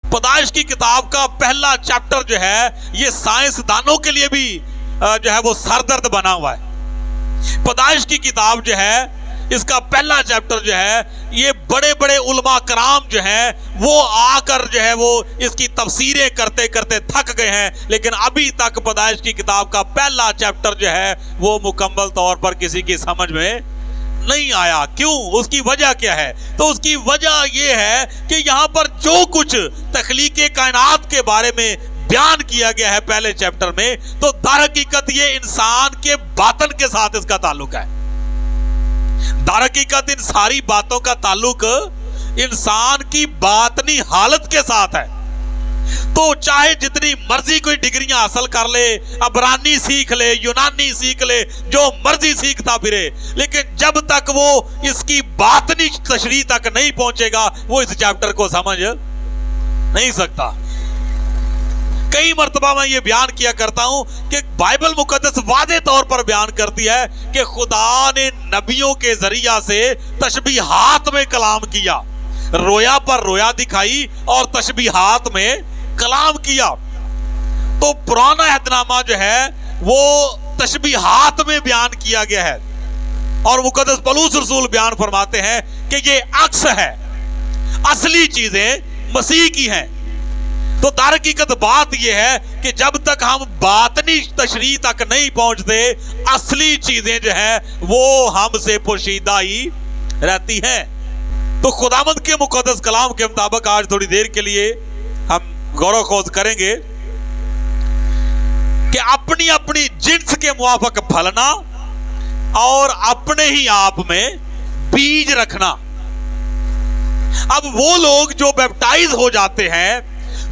पैदाइश की किताब का पहला चैप्टर जो है ये साइंसदानों के लिए भी जो है वो सरदर्द बना हुआ है। पैदाइश की किताब जो है इसका पहला चैप्टर जो है ये बड़े बड़े उलमा कराम जो है वो आकर जो है वो इसकी तफसीरें करते करते थक गए हैं, लेकिन अभी तक पैदाइश की किताब का पहला चैप्टर जो है वो मुकम्मल तौर पर किसी की समझ में नहीं आया। क्यों? उसकी वजह क्या है? तो उसकी वजह यह है कि यहां पर जो कुछ तख्लीक़े कायनात के बारे में बयान किया गया है पहले चैप्टर में, तो दरहकीकत ये इंसान के बातन के साथ इसका ताल्लुक है। दरहकीकत इन सारी बातों का ताल्लुक इंसान की बातनी हालत के साथ है। तो चाहे जितनी मर्जी कोई डिग्रियां हासिल कर ले, अबरानी सीख ले, यूनानी सीख ले, जो मर्जी सीखता फिरे, लेकिन जब तक वो इसकी बातनी तशरीह तक नहीं पहुंचेगा वो इस चैप्टर को समझ नहीं सकता। कई मर्तबा मैं ये बयान किया करता हूं कि बाइबल मुकद्दस वाज़े तौर पर बयान करती है कि खुदा ने नबियों के जरिया से तशबीहात में कलाम किया, रोया पर रोया दिखाई और तशबीहात में कलाम किया। तो पुराना अहदनामा जो है वो तशबीहात में बयान किया गया है और मुकद्दस पौलुस रसूल बयान फरमाते हैं कि ये अक्स है, असली चीजें मसीह की हैं। तो दरहकीकत बात यह है कि जब तक हम बातनी तशरीह तक नहीं पहुंचते, असली चीजें जो है वो हमसे पोशीदा ही रहती हैं। तो खुदावंद के मुकद्दस कलाम के मुताबिक आज थोड़ी देर के लिए हम गौर खोज करेंगे कि अपनी अपनी जिन्स के मुआफिक फलना और अपने ही आप में बीज रखना। अब वो लोग जो बैप्टाइज हो जाते हैं,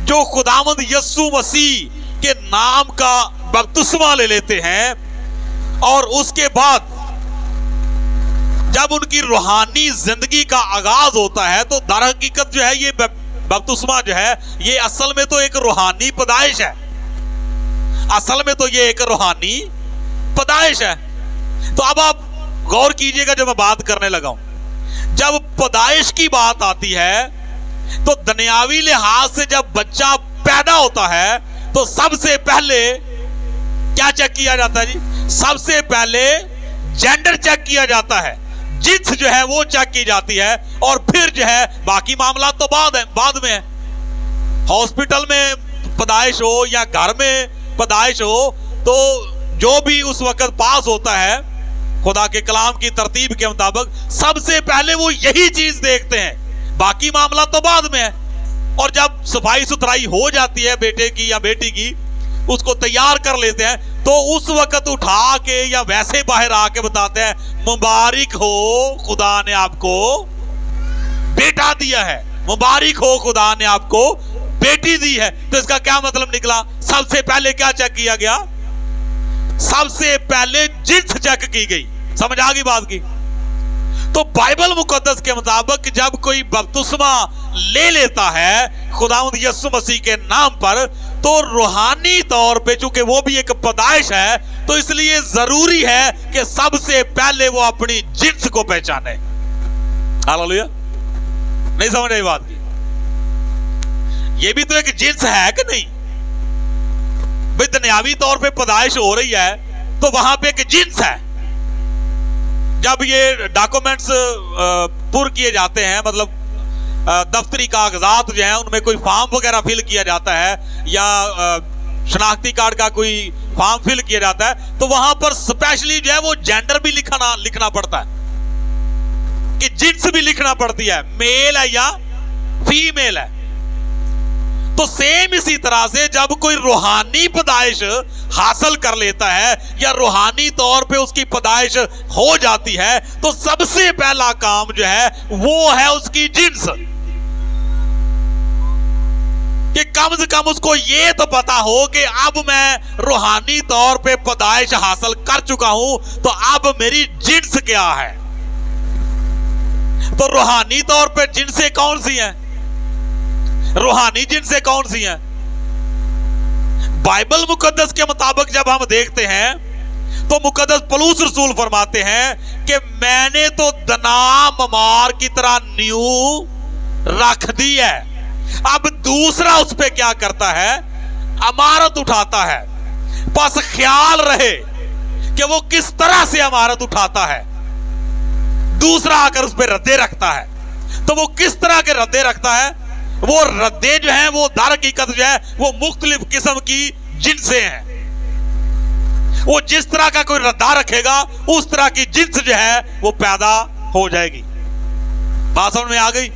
जो खुदावंद यीशु मसीह के नाम का बपतिस्मा ले लेते हैं और उसके बाद जब उनकी रूहानी जिंदगी का आगाज होता है, तो दरहकीकत जो है ये बपतिस्मा जो है ये असल में तो एक रूहानी पैदाइश है। असल में तो ये एक रूहानी पैदाइश है। तो अब आप गौर कीजिएगा जब मैं बात करने लगा हूं, जब पैदाइश की बात आती है तो दुनियावी लिहाज से जब बच्चा पैदा होता है तो सबसे पहले क्या चेक किया जाता है जी? सबसे पहले जेंडर चेक किया जाता है, जिन्स जो है वो चेक की जाती है और फिर जो है बाकी मामला तो बाद में है। हॉस्पिटल में पैदाइश हो या घर में पैदाइश हो, तो जो भी उस वक्त पास होता है खुदा के कलाम की तरतीब के मुताबिक सबसे पहले वो यही चीज देखते हैं, बाकी मामला तो बाद में है। और जब सफाई सुथराई हो जाती है बेटे की या बेटी की, उसको तैयार कर लेते हैं, तो उस वक्त उठा के या वैसे बाहर आके बताते हैं मुबारक हो खुदा ने आपको बेटा दिया है, मुबारक हो खुदा ने आपको बेटी दी है। तो इसका क्या मतलब निकला? सबसे पहले क्या चेक किया गया? सबसे पहले जिन्स चेक की गई। समझ आ गई बात की? तो बाइबल मुकद्दस के मुताबिक जब कोई बपतिस्मा ले लेता है खुदावंद यीशु मसीह के नाम पर, तो रूहानी तौर पे चूंकि वो भी एक पैदाइश है, तो इसलिए जरूरी है कि सबसे पहले वो अपनी जिन्स को पहचाने। हालेलुया। नहीं समझ रही बात की? ये भी तो एक जिन्स है कि नहीं भाई? दुनियावी तौर पे पैदाइश हो रही है तो वहां पे एक जिन्स है। जब ये डॉक्यूमेंट्स पुर किए जाते हैं, मतलब दफ्तरी कागजात जो हैं उनमें कोई फॉर्म वगैरह फिल किया जाता है या शनाख्ती कार्ड का कोई फॉर्म फिल किया जाता है, तो वहां पर स्पेशली जो है वो जेंडर भी लिखना पड़ता है, कि जिन्स भी लिखना पड़ती है, मेल है या फीमेल है। तो सेम इसी तरह से जब कोई रूहानी पैदाइश हासिल कर लेता है या रूहानी तौर पे उसकी पैदाइश हो जाती है, तो सबसे पहला काम जो है वो है उसकी जिन्स, कि कम से कम उसको ये तो पता हो कि अब मैं रूहानी तौर पे पैदाइश हासिल कर चुका हूं, तो अब मेरी जिन्स क्या है। तो रूहानी तौर पे जिन्सें कौन सी हैं? रूहानी जिन्सें कौन सी हैं? बाइबल मुकद्दस के मुताबिक जब हम देखते हैं तो मुकद्दस पौलुस रसूल फरमाते हैं कि मैंने तो दना ममार की तरह न्यू रख दी है। अब दूसरा उस पे क्या करता है, अमारत उठाता है। बस ख्याल रहे कि वो किस तरह से अमारत उठाता है। दूसरा आकर उस पे रद्दे रखता है, तो वो किस तरह के रद्दे रखता है। वो रद्दे जो हैं वो दर हकीकत जो है वो मुख्तलिफ किस्म की जिन्सें हैं। वो जिस तरह का कोई रद्दा रखेगा उस तरह की जिन्स जो है वो पैदा हो जाएगी। बात समझ में आ गई।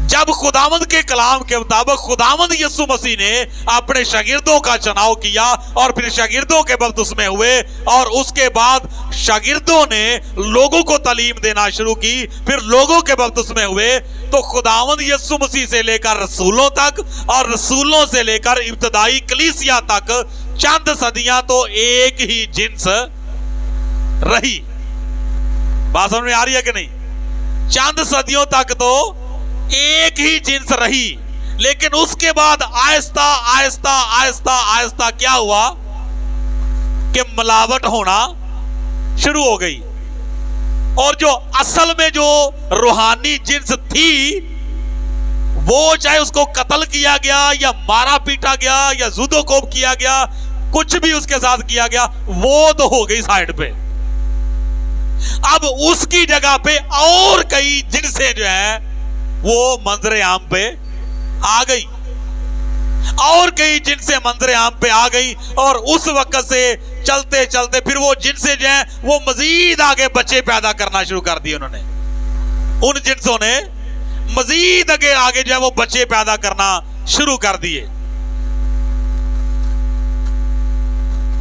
जब खुदावंद के कलाम के मुताबिक खुदावंद यीशु मसीह ने अपने शागिर्दों का चुनाव किया और फिर शागिर्दों के बपतिस्मे में हुए और उसके बाद शागिर्दों ने लोगों को तालीम देना शुरू की, फिर लोगों के बपतिस्मे में हुए, तो खुदावंद यीशु मसीह से लेकर रसूलों तक और रसूलों से लेकर इब्तदाई कलीसिया तक चंद सदियां तो एक ही जिन्स रही। बात समझ में आ रही है कि नहीं? चंद सदियों तक तो एक ही जिन्स रही, लेकिन उसके बाद आहिस्ता आहिस्ता आहिस्ता आहिस्ता क्या हुआ कि मिलावट होना शुरू हो गई। और जो असल में जो रूहानी जिन्स थी वो चाहे उसको कत्ल किया गया या मारा पीटा गया या जुदोकोब किया गया, कुछ भी उसके साथ किया गया, वो तो हो गई साइड पे। अब उसकी जगह पे और कई जिन्सें जो है वो मंजरे आम पे आ गई, और कई जिनसे मंजरे आम पे आ गई। और उस वक्त से चलते चलते फिर वो जिनसे जो है वो मजीद आगे बच्चे पैदा करना शुरू कर दिए। उन्होंने उन जिनसों ने मजीद आगे जो है वो बच्चे पैदा करना शुरू कर दिए।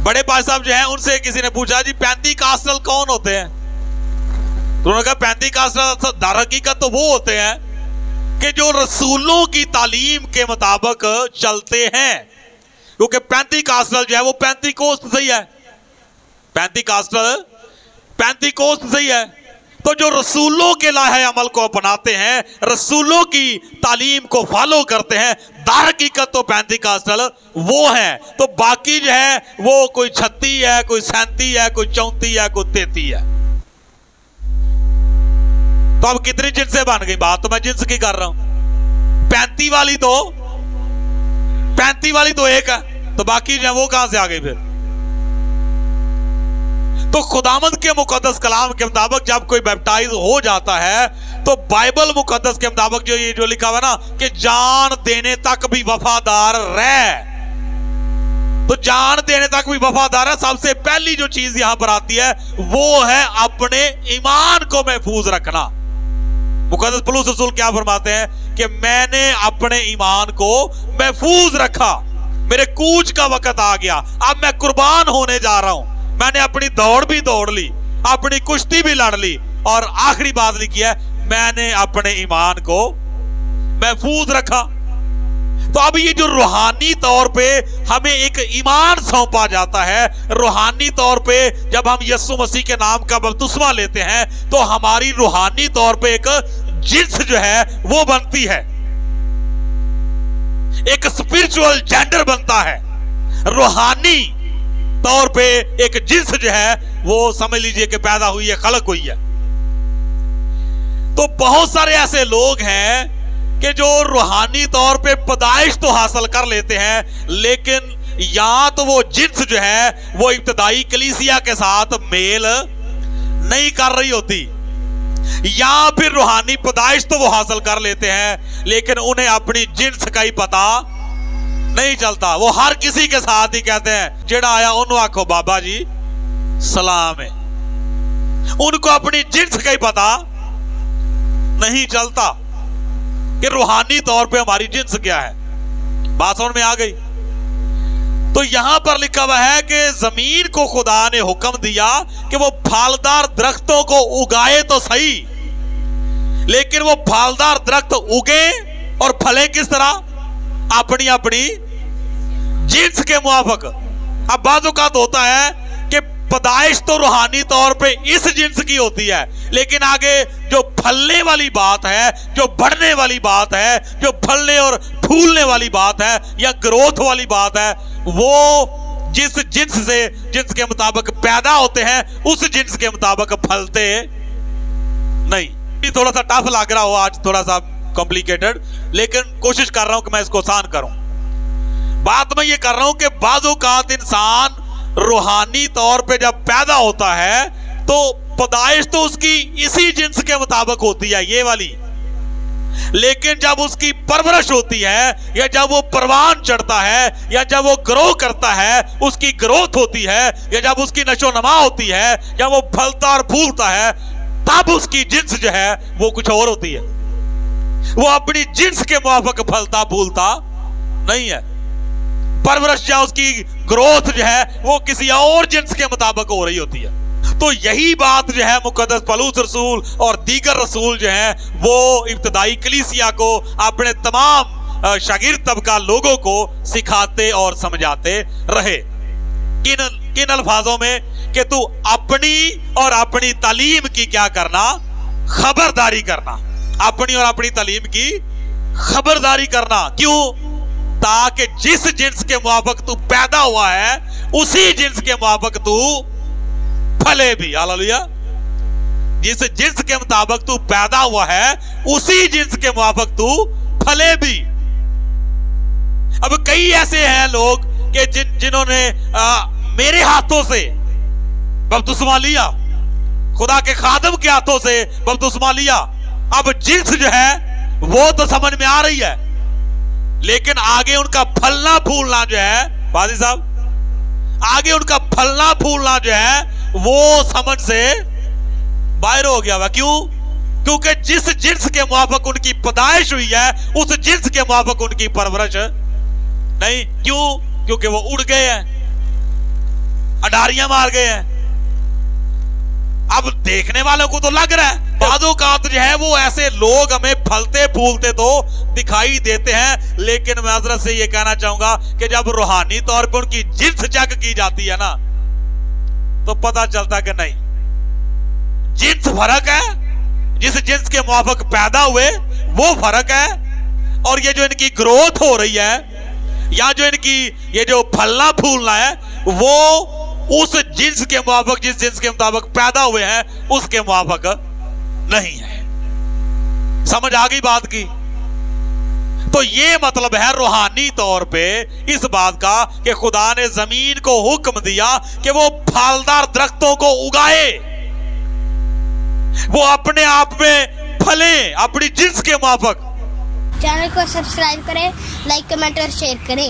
बड़े भाई साहब जो है उनसे किसी ने पूछा, जी पेंतीकास्टल कौन होते हैं? तो उन्होंने कहा पेंतीकास्टल दर हकीकत तो वो होते हैं कि जो रसूलों की तालीम के मुताबिक चलते हैं, क्योंकि पेंतीकास्टल जो है वो पेंतीकोस्त सही है, पेंतीकोस्त सही है। तो जो रसूलों के लाहे अमल को अपनाते हैं, रसूलों की तालीम को फॉलो करते हैं, दर हकीकत तो पेंतीकास्टल वो है। तो बाकी जो है वो कोई 36 है, कोई 37 है, कोई 34 है, कोई 33 है। तो अब कितनी जिन्सें बन गई? बात तो मैं जिन्स की कर रहा हूं। 35 वाली तो एक है, तो बाकी जो है वो कहां से आ गई फिर? तो खुदावंद के मुकद्दस कलाम के मुताबिक जब कोई बैप्टाइज हो जाता है तो बाइबल मुकद्दस के मुताबिक जो ये जो लिखा हुआ ना कि जान देने तक भी वफादार रह, तो जान देने तक भी वफादार है। सबसे पहली जो चीज यहां पर आती है वो है अपने ईमान को महफूज रखना। मुकद्दस पौलुस रसूल क्या फरमाते हैं कि मैंने अपने ईमान को महफूज रखा, मेरे कूच का वक्त आ गया, अब मैं कुर्बान होने जा रहा हूं। मैंने अपनी दौड़ भी दौड़ ली, अपनी कुश्ती भी लड़ ली, और आखिरी बात लिखी है मैंने अपने ईमान को महफूज रखा। तो अब ये जो रूहानी तौर पे हमें एक ईमान सौंपा जाता है, रूहानी तौर पे जब हम यीशु मसीह के नाम का बपतिस्मा लेते हैं तो हमारी रूहानी तौर पे एक जिन्स जो है वो बनती है, एक स्पिरिचुअल जेंडर बनता है। रूहानी तौर पे एक जिन्स जो है वो समझ लीजिए कि पैदा हुई है, खलक हुई है। तो बहुत सारे ऐसे लोग हैं कि जो रूहानी तौर पे पैदाइश तो हासिल कर लेते हैं, लेकिन या तो वो जिन्स जो है वो इब्तदाई कलीसिया के साथ मेल नहीं कर रही होती, या फिर रूहानी पैदाइश तो वो हासिल कर लेते हैं लेकिन उन्हें अपनी जिन्स का ही पता नहीं चलता। वो हर किसी के साथ ही कहते हैं जेड़ा आया उन्होंने आखो बाबा जी सलाम है, उनको अपनी जिन्स का ही पता नहीं चलता कि रूहानी तौर पे हमारी जिन्स क्या है। बात समझ में आ गई? तो यहां पर लिखा हुआ है कि जमीन को खुदा ने हुक्म दिया कि वो फलदार दरख्तों को उगाए तो सही, लेकिन वो फलदार दरख्त उगे और फले किस तरह? अपनी अपनी जिन्स के मुआफिक। अब बात औकात होता है कि पैदाइश तो रूहानी तौर पे इस जिन्स की होती है, लेकिन आगे जो फलने वाली बात है, जो बढ़ने वाली बात है, जो फलने और फूलने वाली बात है या ग्रोथ वाली बात है, वो जिस जिन्स से जिन्स के मुताबिक पैदा होते हैं उस जिन्स के मुताबिक फलते नहीं। थोड़ा सा टफ लग रहा हो आज, थोड़ा सा कॉम्प्लिकेटेड, लेकिन कोशिश कर रहा हूं कि मैं इसको आसान करूं। बात मैं ये कर रहा हूं कि बाज़ औक़ात इंसान रूहानी तौर पे जब पैदा होता है तो पैदाइश तो उसकी इसी जिन्स के मुताबिक होती है, ये वाली, लेकिन जब उसकी परवरिश होती है या जब वो परवान चढ़ता है या जब वो ग्रो करता है, उसकी ग्रोथ होती है, या जब उसकी नशोनमा होती है या वो फलता और फूलता है, तब उसकी जिन्स जो है वो कुछ और होती है। वो अपनी जिन्स के मुताबिक फलता फूलता नहीं है। परवरिश या उसकी ग्रोथ जो है वो किसी और जिन्स के मुताबिक हो रही होती है। तो यही बात जो है मुकद्दस पौलुस रसूल और दीगर रसूल जो है वो इब्तदाई कलीसिया को, अपने तमाम शागिर्द तबका लोगों को सिखाते और समझाते रहे। किन अल्फाजों में कि तू अपनी और अपनी तालीम की क्या करना, खबरदारी करना। अपनी और अपनी तालीम की खबरदारी करना। क्यों? ताकि जिस जिन्स के मुताबिक तू पैदा हुआ है उसी जिन्स के मुताबिक तू फले भी। हालेलुया। जिस जिन्स के मुताबिक तू पैदा हुआ है उसी जिन्स के मुताबिक तू फले भी। अब कई ऐसे हैं लोग कि जिन्होंने मेरे हाथों से बपतिस्मा लिया, खुदा के खादम के हाथों से बपतिस्मा लिया। अब जिन्स जो है वो तो समझ में आ रही है, लेकिन आगे उनका फलना फूलना जो है, बाजी साहब, आगे उनका फलना फूलना जो है वो समझ से बाहर हो गया। क्यों? क्योंकि जिस जिन्स के मुताबिक उनकी पैदाइश हुई है उस जिन्स के मुताबिक उनकी परवरिश नहीं। क्यों? क्योंकि वो उड़ गए हैं, अडारियां मार गए हैं। अब देखने वालों को तो लग रहा है, बाज़ औक़ात जो है वो ऐसे लोग हमें फलते फूलते तो दिखाई देते हैं, लेकिन मैं हज़रत से ये कहना चाहूंगा कि जब रूहानी तौर पर उनकी जिन्स चेक की जाती है ना तो पता चलता कि नहीं, जिन्स फर्क है। जिस जिन्स के मुताबिक पैदा हुए वो फर्क है, और ये जो इनकी ग्रोथ हो रही है या जो इनकी ये जो फलना फूलना है वो उस जिन्स के मुताबिक, जिस जिन्स के मुताबिक पैदा हुए हैं उसके मुताबिक नहीं है। समझ आ गई बात की? तो ये मतलब है रूहानी तौर पे इस बात का कि खुदा ने जमीन को हुक्म दिया कि वो फलदार दरख्तों को उगाए, वो अपने आप में फले अपनी जिन्स के मुताबिक। चैनल को सब्सक्राइब करें, लाइक कमेंट और शेयर करें।